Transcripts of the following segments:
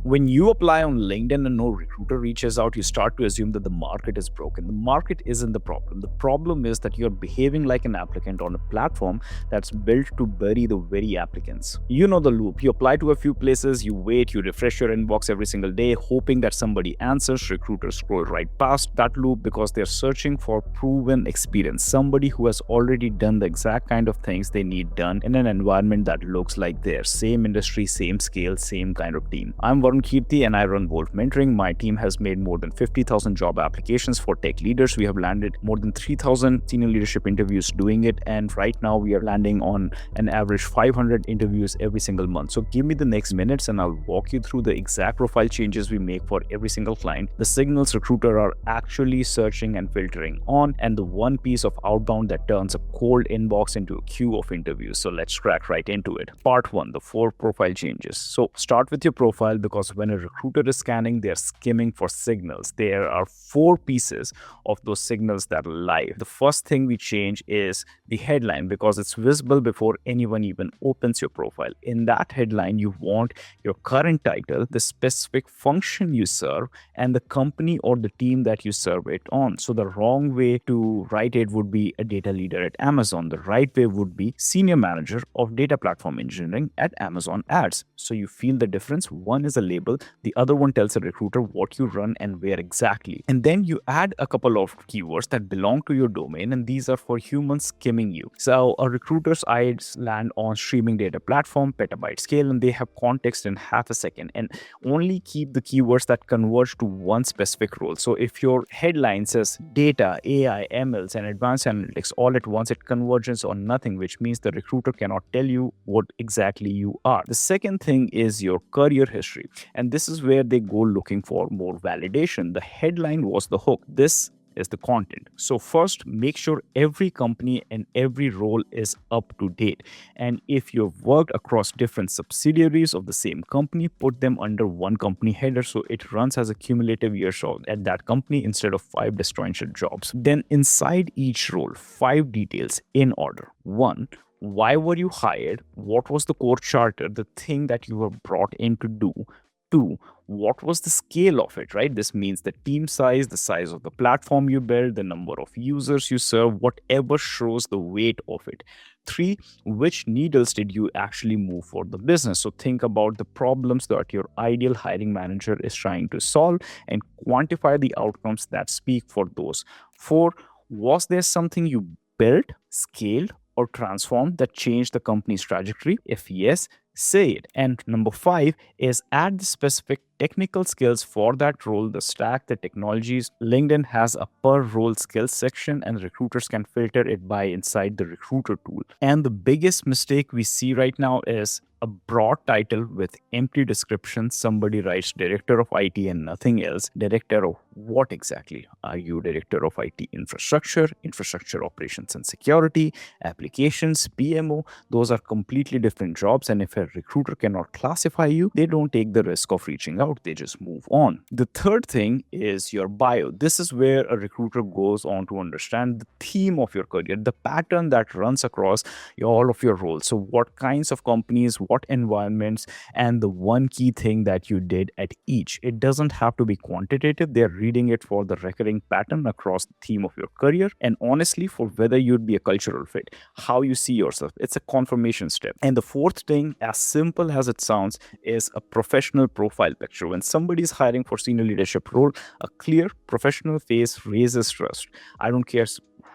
When you apply on LinkedIn and no recruiter reaches out, you start to assume that the market is broken. The market isn't the problem. The problem is that you're behaving like an applicant on a platform that's built to bury the very applicants. You know the loop. You apply to a few places, you wait, you refresh your inbox every single day, hoping that somebody answers. Recruiters scroll right past that loop because they're searching for proven experience, somebody who has already done the exact kind of things they need done in an environment that looks like theirs. Same industry, same scale, same kind of team. I'm Varun Kirti and I run Wolf Mentoring. My team has made more than 50,000 job applications for tech leaders. We have landed more than 3,000 senior leadership interviews doing it, and right now we are landing on an average 500 interviews every single month. So give me the next minutes and I'll walk you through the exact profile changes we make for every single client, the signals recruiter are actually searching and filtering on, and the one piece of outbound that turns a cold inbox into a queue of interviews. So let's crack right into it. Part 1, the 4 profile changes. So start with your profile, because when a recruiter is scanning, they're skimming for signals. There are 4 pieces of those signals that are live. The first thing we change is the headline, because it's visible before anyone even opens your profile. In that headline, you want your current title, the specific function you serve, and the company or the team that you serve it on. So the wrong way to write it would be a data leader at Amazon. The right way would be senior manager of data platform engineering at Amazon Ads. So you feel the difference. One is a label, the other one tells a recruiter what you run and where exactly. And then you add a couple of keywords that belong to your domain, and these are for humans skimming you. So a recruiter's eyes land on streaming data platform, petabyte scale, and they have context in half a second, and only keep the keywords that converge to one specific role. So if your headline says data, AI, MLs, and advanced analytics all at once, it converges on nothing, which means the recruiter cannot tell you what exactly you are. The second thing is your career history, and this is where they go looking for more validation. The headline was the hook. This is the content. So first, make sure every company and every role is up to date. And if you've worked across different subsidiaries of the same company, put them under one company header so it runs as a cumulative years at that company instead of 5 disjointed jobs. Then inside each role, 5 details in order. 1, why were you hired? What was the core charter, the thing that you were brought in to do? 2, what was the scale of it, right? This means the team size, the size of the platform you build, the number of users you serve, whatever shows the weight of it. 3, which needles did you actually move for the business? So think about the problems that your ideal hiring manager is trying to solve and quantify the outcomes that speak for those. 4, was there something you built, scaled, or transformed that changed the company's trajectory? If yes, say it. And number 5 is add the specific technical skills for that role, the stack, the technologies. LinkedIn has a per role skills section, and recruiters can filter it by inside the recruiter tool. And the biggest mistake we see right now is a broad title with empty description. Somebody writes director of IT and nothing else. Director of what exactly? Are you director of IT infrastructure, infrastructure operations and security, applications, PMO? Those are completely different jobs, and if a recruiter cannot classify you, they don't take the risk of reaching out, they just move on. The third thing is your bio. This is where a recruiter goes on to understand the theme of your career, the pattern that runs across all of your roles. So what kinds of companies, what environments, and the one key thing that you did at each. It doesn't have to be quantitative. They're reading it for the recurring pattern across the theme of your career, and honestly for whether you'd be a cultural fit, how you see yourself. It's a confirmation step. And the fourth thing, as simple as it sounds, is a professional profile picture. When somebody's hiring for senior leadership role, a clear professional face raises trust. I don't care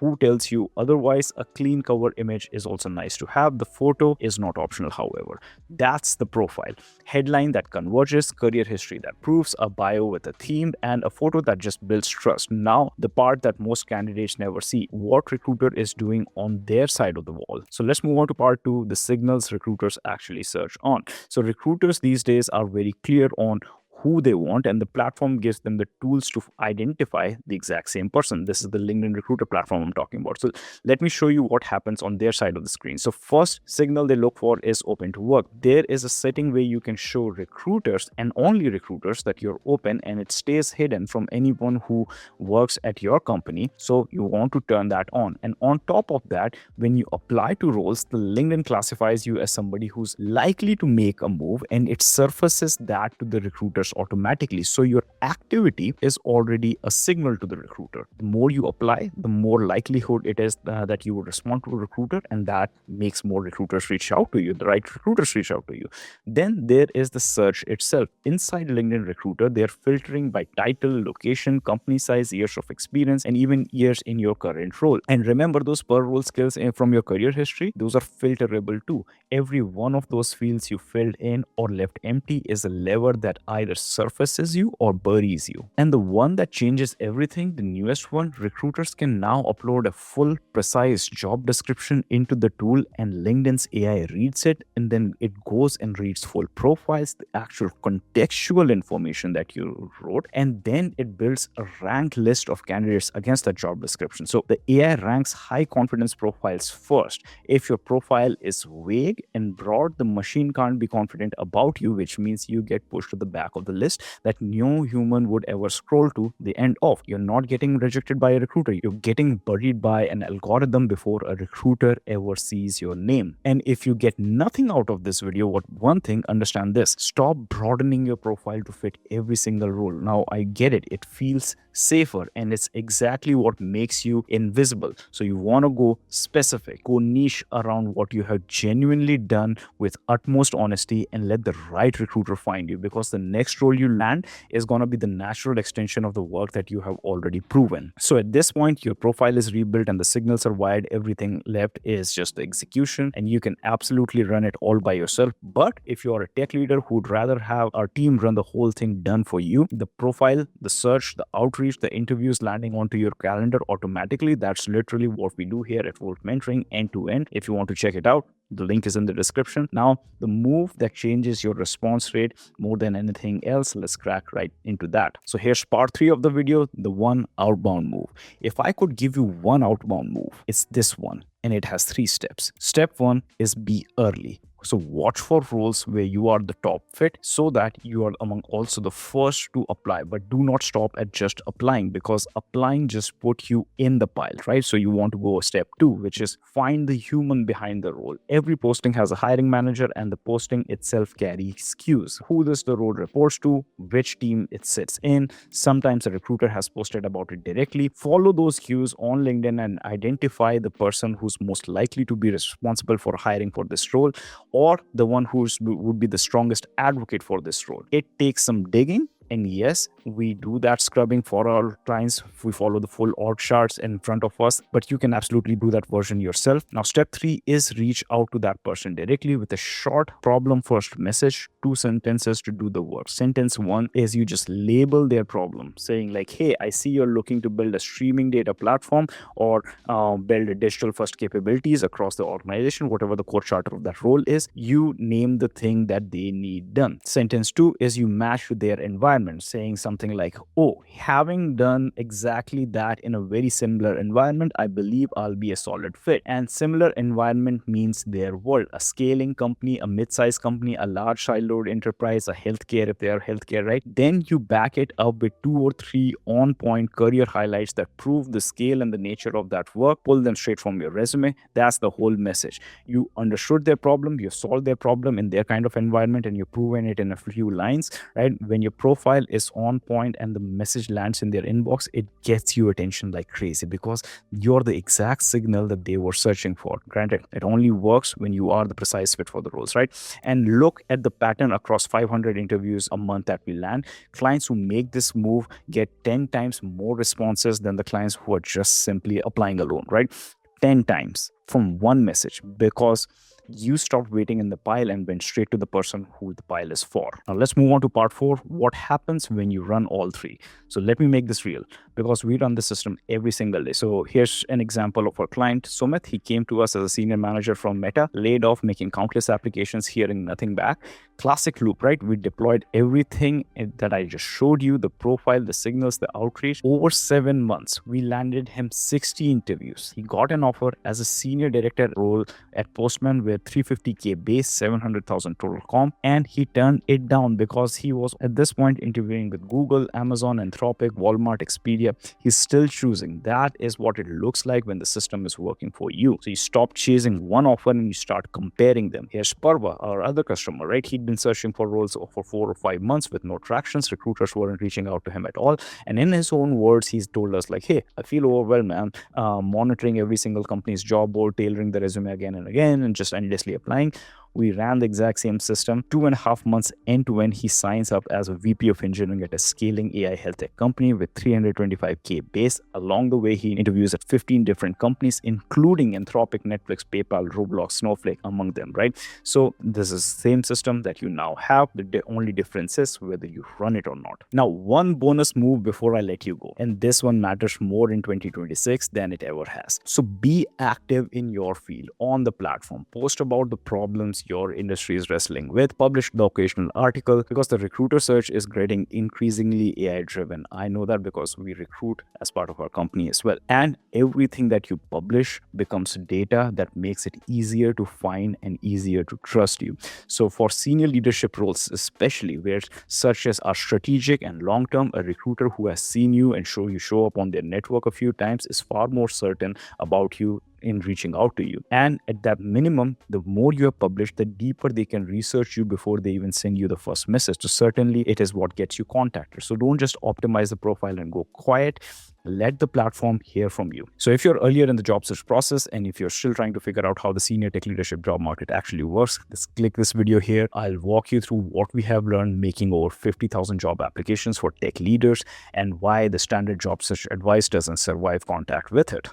who tells you otherwise. A clean cover image is also nice to have. The photo is not optional, however. That's the profile. Headline that converges, career history that proves, a bio with a theme, and a photo that just builds trust. Now, the part that most candidates never see, what recruiter is doing on their side of the wall. So let's move on to part 2, the signals recruiters actually search on. So recruiters these days are very clear on who they want, and the platform gives them the tools to identify the exact same person. This is the LinkedIn Recruiter platform I'm talking about. So let me show you what happens on their side of the screen. So first signal they look for is open to work. There is a setting where you can show recruiters and only recruiters that you're open, and it stays hidden from anyone who works at your company. So you want to turn that on. And on top of that, when you apply to roles, the LinkedIn classifies you as somebody who's likely to make a move, and it surfaces that to the recruiters automatically. So your activity is already a signal to the recruiter. The more you apply, the more likelihood it is that you will respond to a recruiter, and that makes more recruiters reach out to you, the right recruiters reach out to you. Then there is the search itself. Inside LinkedIn Recruiter, they're filtering by title, location, company size, years of experience, and even years in your current role. And remember, those per role skills from your career history, those are filterable too. Every one of those fields you filled in or left empty is a lever that either surfaces you or buries you. And the one that changes everything, the newest one, recruiters can now upload a full, precise job description into the tool, and LinkedIn's AI reads it, and then it goes and reads full profiles, the actual contextual information that you wrote, and then it builds a ranked list of candidates against that job description. So the AI ranks high confidence profiles first. If your profile is vague and broad, the machine can't be confident about you, which means you get pushed to the back of the list that no human would ever scroll to the end of. You're not getting rejected by a recruiter, you're getting buried by an algorithm before a recruiter ever sees your name. And if you get nothing out of this video, one thing, understand this: stop broadening your profile to fit every single role. Now I get it, it feels safer, and it's exactly what makes you invisible. So you want to go specific, go niche around what you have genuinely done with utmost honesty, and let the right recruiter find you, because the next role you land is going to be the natural extension of the work that you have already proven. So at this point, your profile is rebuilt and the signals are wired. Everything left is just the execution, and you can absolutely run it all by yourself. But if you're a tech leader who'd rather have our team run the whole thing done for you, the profile, the search, the outreach, the interviews landing onto your calendar automatically, that's literally what we do here at Volt Mentoring, end to end. If you want to check it out, the link is in the description. Now, the move that changes your response rate more than anything else, let's crack right into that. So here's part 3 of the video, the one outbound move. If I could give you one outbound move, it's this one, and it has 3 steps. Step 1 is be early. So watch for roles where you are the top fit, so that you are among also the first to apply. But do not stop at just applying, because applying just put you in the pile, right? So you want to go step 2, which is find the human behind the role. Every posting has a hiring manager, and the posting itself carries cues. Who does the role reports to, which team it sits in. Sometimes a recruiter has posted about it directly. Follow those cues on LinkedIn and identify the person who's most likely to be responsible for hiring for this role, or the one who would be the strongest advocate for this role. It takes some digging, and yes, we do that scrubbing for our clients. We follow the full org charts in front of us, but you can absolutely do that version yourself. Now, step 3 is reach out to that person directly with a short problem first message, 2 sentences to do the work. Sentence 1 is you just label their problem, saying like, hey, I see you're looking to build a streaming data platform, or build a digital first capabilities across the organization, whatever the core charter of that role is. You name the thing that they need done. Sentence 2 is you match to their environment, saying something like, oh, having done exactly that in a very similar environment, I believe I'll be a solid fit. And similar environment means their world: a scaling company, a mid-sized company, a large siloed enterprise, a healthcare if they are healthcare, right? Then you back it up with 2 or 3 on-point career highlights that prove the scale and the nature of that work. Pull them straight from your resume. That's the whole message. You understood their problem, you solved their problem in their kind of environment, and you've proven it in a few lines, right? When your profile is on point and the message lands in their inbox, it gets you attention like crazy, because you're the exact signal that they were searching for. Granted, it only works when you are the precise fit for the roles, right? And look at the pattern across 500 interviews a month that we land. Clients who make this move get 10 times more responses than the clients who are just simply applying alone, right? 10 times from one message, because you stopped waiting in the pile and went straight to the person who the pile is for. Now let's move on to part 4. What happens when you run all 3? So let me make this real. because we run the system every single day. So here's an example of our client, Sumit. He came to us as a senior manager from Meta, laid off, making countless applications, hearing nothing back. Classic loop, right? We deployed everything that I just showed you, the profile, the signals, the outreach. Over 7 months, we landed him 60 interviews. He got an offer as a senior director role at Postman with 350K base, 700,000 total comp, and he turned it down because he was at this point interviewing with Google, Amazon, Anthropic, Walmart, Expedia. He's still choosing. That is what it looks like when the system is working for you. So you stop chasing one offer and you start comparing them. Here's Parva, our other customer, right? He'd been searching for roles for 4 or 5 months with no tractions. Recruiters weren't reaching out to him at all. And in his own words, he's told us like, hey, I feel overwhelmed, man. Monitoring every single company's job board, tailoring the resume again and again, and just endlessly applying. We ran the exact same system. 2.5 months end to end, he signs up as a VP of engineering at a scaling AI health tech company with 325K base. Along the way, he interviews at 15 different companies, including Anthropic, Netflix, PayPal, Roblox, Snowflake, among them, right? So this is the same system that you now have. The only difference is whether you run it or not. Now, one bonus move before I let you go, and this one matters more in 2026 than it ever has. So be active in your field on the platform. Post about the problems your industry is wrestling with. Publish the occasional article, because the recruiter search is getting increasingly AI driven. I know that because we recruit as part of our company as well. And everything that you publish becomes data that makes it easier to find and easier to trust you. So for senior leadership roles, especially where searches are strategic and long term, a recruiter who has seen you and show up on their network a few times is far more certain about you in reaching out to you. And at that minimum, the more you have published, the deeper they can research you before they even send you the first message. So certainly it is what gets you contacted. So don't just optimize the profile and go quiet. Let the platform hear from you. So if you're earlier in the job search process and if you're still trying to figure out how the senior tech leadership job market actually works, just click this video here. I'll walk you through what we have learned making over 50,000 job applications for tech leaders and why the standard job search advice doesn't survive contact with it.